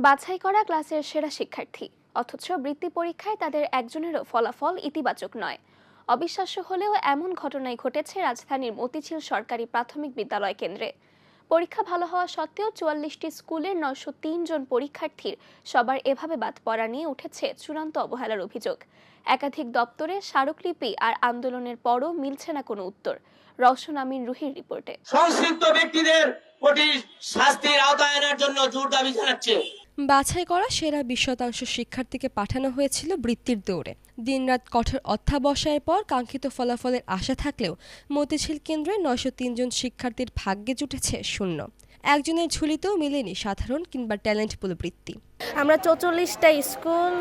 বাছাই করা ক্লাসের সেরা শিক্ষার্থী, অথচ বৃত্তি পরীক্ষায় তাদের একজনেরও ফলাফল ইতিবাচক নয়। অবিশ্বাস্য হলেও এমন ঘটনাই ঘটেছে রাজধানীর মতিঝিল সরকারি প্রাথমিক বিদ্যালয় কেন্দ্রে। পরীক্ষা ভালো হওয়া সত্ত্বেও ৪৪টি স্কুলের ৯০৩ জন পরীক্ষার্থীর সবার এভাবে বাদ পড়া নিয়ে উঠেছে চূড়ান্ত অবহেলার অভিযোগ। একাধিক দপ্তরে স্মারকলিপি আর আন্দোলনের পরও মিলছে না কোনো উত্তর। রওশন আমিন রুহির রিপোর্টে। সংশ্লিষ্ট ব্যক্তিদের কঠিন শাস্তির আওতায় আনার জন্য জোর দাবি জানাচ্ছে। বাছাই করা সেরা ২০% শিক্ষার্থীকে পাঠানো হয়েছিল বৃত্তির দৌড়ে। দিনরাত কঠোর অধ্যাবসায়ের পর কাঙ্ক্ষিত ফলাফলের আশা থাকলেও মতিঝিল কেন্দ্রে ৯০৩ জন শিক্ষার্থীর ভাগ্যে জুটেছে শূন্য। একজনের ঝুলিতেও মেলেনি সাধারণ কিংবা ট্যালেন্টফুল বৃত্তি। আমরা ৪৪টা স্কুল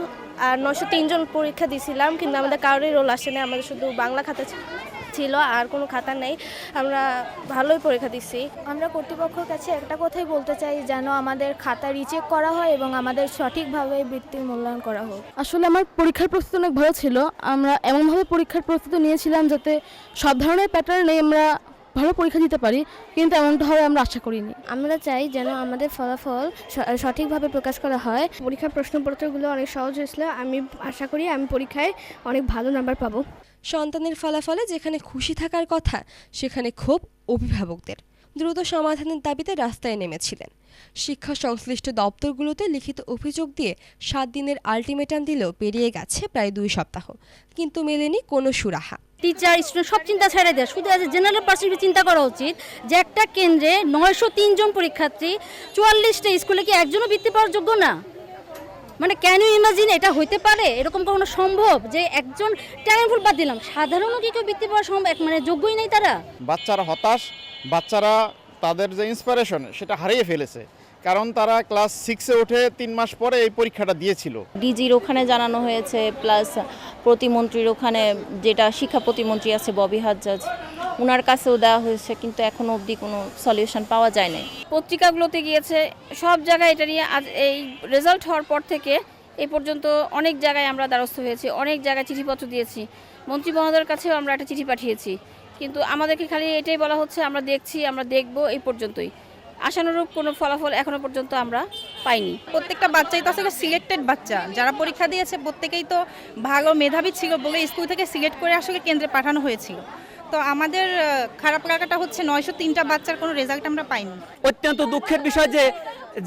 আর ৯০৩ জন পরীক্ষা দিয়েছিলাম, কিন্তু আমাদের কারোরই রোল আসে না। আমাদের শুধু বাংলা খাতা ছিল, আর কোনো খাতা নেই। আমরা ভালোই পরীক্ষা দিচ্ছি। আমরা কর্তৃপক্ষের কাছে একটা কথাই বলতে চাই, যেন আমাদের খাতা রিচেক করা হয় এবং আমাদের সঠিকভাবে বৃত্তির মূল্যায়ন করা হোক। আসলে আমার পরীক্ষার প্রস্তুতি অনেক ভালো ছিল। আমরা এমনভাবে পরীক্ষার প্রস্তুতি নিয়েছিলাম যাতে সব ধরনের প্যাটার্নে আমরা ভালো পরীক্ষা দিতে পারি, কিন্তু এমনটা হবে আমরা আশা করিনি। আমরা চাই যেন আমাদের ফলাফল সঠিকভাবে প্রকাশ করা হয়। পরীক্ষার প্রশ্নপত্রগুলো অনেক সহজ হয়েছিল। আমি আশা করি আমি পরীক্ষায় অনেক ভালো নাম্বার পাবো। সন্তানের ফলাফলে যেখানে খুশি থাকার কথা, সেখানে ক্ষোভ অভিভাবকদের। দ্রুত সমাধানের দাবিতে রাস্তায় নেমেছিলেন। শিক্ষা সংশ্লিষ্ট দপ্তরগুলোতে লিখিত অভিযোগ দিয়ে ৭ দিনের আলটিমেটাম দিলেও পেরিয়ে গেছে প্রায় ২ সপ্তাহ, কিন্তু মেলেনি কোনো সুরাহা। টিচার স্টুডেন্ট সব চিন্তা ছেড়ে দেয়, শুধু এজ এ জেনারেল পার্সপেক্টিভ চিন্তা করা উচিত যে একটা কেন্দ্রে ৯০৩ জন পরীক্ষার্থী, ৪৪টা স্কুলে কি একজনও বৃত্তি পাওয়ার যোগ্য না? মানে ক্যান ইউ ইমাজিন, এটা হইতে পারে? এরকম কোনো সম্ভব যে একজন ট্যালেন্টফুল বাদ দিলাম, সাধারণত কি কেউ বৃত্তি পাওয়ার সম্ভব? মানে যোগ্যই নেই তারা। বাচ্চারা হতাশ, বাচ্চারা তাদের যে ইন্সপিরেশন সেটা হারিয়ে ফেলেছে, কারণ তারা ক্লাস 6-এ উঠে ৩ মাস পরে এই পরীক্ষাটা দিয়েছিল। ডিজির ওখানে জানানো হয়েছে, প্লাস প্রতিমন্ত্রীর ওখানে, যেটা শিক্ষা প্রতিমন্ত্রী আছে ববি হাজ্জাজ, ওনার কাছেও দেওয়া হয়েছে, কিন্তু এখনো অবধি কোনো সলিউশন পাওয়া যায় নাই। পত্রিকাগুলোতে গিয়েছে, সব জায়গায় এটা নিয়ে আজ এই রেজাল্ট হওয়ার পর থেকে এই পর্যন্ত অনেক জায়গায় আমরা দ্বারস্থ হয়েছি, অনেক জায়গায় চিঠিপত্র দিয়েছি, মন্ত্রী মহোদয়ের কাছেও আমরা একটা চিঠি পাঠিয়েছি, কিন্তু আমাদেরকে খালি এটাই বলা হচ্ছে আমরা দেখছি, আমরা দেখব, এই পর্যন্তই। আশানুরূপ কোনো ফলাফল এখনো পর্যন্ত আমরা পাইনি। প্রত্যেকটা বাচ্চাই তো আসলে সিলেক্টেড বাচ্চা, যারা পরীক্ষা দিয়েছে প্রত্যেকেই তো ভালো মেধাবী ছিল বলে স্কুল থেকে সিলেক্ট করে আসলে কেন্দ্রে পাঠানো হয়েছিল। তো আমাদের খারাপ লাগাটা হচ্ছে ৯০৩টা বাচ্চার কোনো রেজাল্ট আমরা পাইনি। অত্যন্ত দুঃখের বিষয়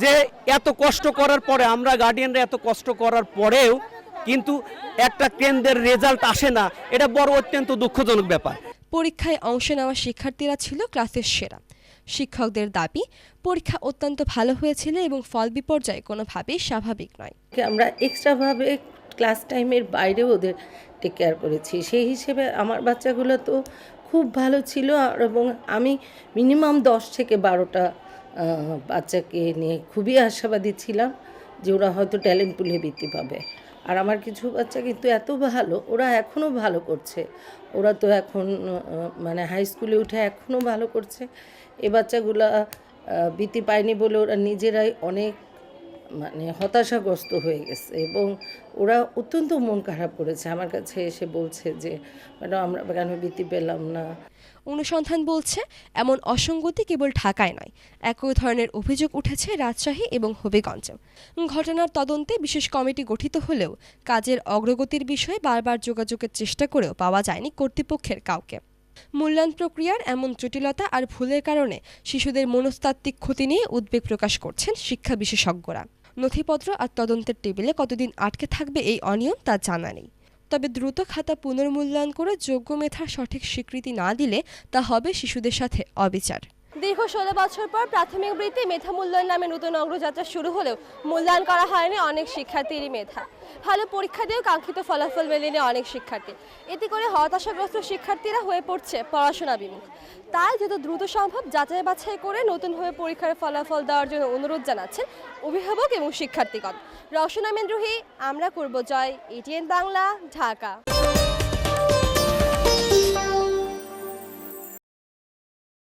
যে এত কষ্ট করার পরে, আমরা গার্ডিয়ানরা এত কষ্ট করার পরেও কিন্তু একটা কেন্দ্রের রেজাল্ট আসে না, এটা বড় অত্যন্ত দুঃখজনক ব্যাপার। পরীক্ষায় অংশ নেওয়া শিক্ষার্থীরা ছিল ক্লাসের সেরা। শিক্ষকদের দাবি, পরীক্ষা অত্যন্ত ভালো হয়েছিল এবং ফল বিপর্যয় কোনোভাবেই স্বাভাবিক নয়। আমরা এক্সট্রাভাবে ক্লাস টাইমের বাইরেও ওদের টেক কেয়ার করেছি। সেই হিসেবে আমার বাচ্চাগুলো তো খুব ভালো ছিল, এবং আমি মিনিমাম 10 থেকে 12টা বাচ্চাকে নিয়ে খুবই আশাবাদী ছিলাম যে ওরা হয়তো ট্যালেন্ট পুলে বৃত্তি পাবে। আর আমার কিছু বাচ্চা কিন্তু এত ভালো, ওরা এখনও ভালো করছে। ওরা তো এখন মানে হাই স্কুলে উঠে এখনও ভালো করছে। এই বাচ্চাগুলা বৃত্তি পায়নি বলে ওরা নিজেরাই অনেক মানে হতাশাগ্রস্ত হয়ে গেছে, এবং ওরা অত্যন্ত মন খারাপ করেছে। আমার কাছে এসে বলছে যে ম্যাডাম আমরা কেন বৃত্তি পেলাম না। অনুসন্ধান বলছে, এমন অসঙ্গতি কেবল ঢাকায় নয়, একই ধরনের অভিযোগ উঠেছে রাজশাহী এবং হবিগঞ্জেও। ঘটনার তদন্তে বিশেষ কমিটি গঠিত হলেও কাজের অগ্রগতির বিষয়ে বারবার যোগাযোগের চেষ্টা করেও পাওয়া যায়নি কর্তৃপক্ষের কাউকে। মূল্যায়ন প্রক্রিয়ার এমন জটিলতা আর ভুলের কারণে শিশুদের মনস্তাত্ত্বিক ক্ষতি নিয়ে উদ্বেগ প্রকাশ করছেন শিক্ষা বিশেষজ্ঞরা। নথিপত্র আর তদন্তের টেবিলে কতদিন আটকে থাকবে এই অনিয়ম তা জানা নেই। তবে দ্রুত খাতা পুনর্মূল্যায়ন করে যোগ্য মেধার সঠিক স্বীকৃতি না দিলে তা হবে শিশুদের সাথে অবিচার। দীর্ঘ ১৬ বছর পর প্রাথমিক বৃত্তি মেধা মূল্যায়ন নামে নতুন অগ্রযাত্রা শুরু হলেও মূল্যায়ন করা হয়নি অনেক শিক্ষার্থীরই মেধা। ভালো পরীক্ষা দিয়েও কাঙ্ক্ষিত ফলাফল মেলেনি অনেক শিক্ষার্থী। এতে করে হতাশাগ্রস্ত শিক্ষার্থীরা হয়ে পড়ছে পড়াশোনা বিমুখ। তাই যত দ্রুত সম্ভব যাচাই বাছাই করে নতুনভাবে পরীক্ষার ফলাফল দেওয়ার জন্য অনুরোধ জানাচ্ছেন অভিভাবক এবং শিক্ষার্থীগণ। রওশন আমিন রুহি, আমরা করব জয়, এটিএন বাংলা, ঢাকা।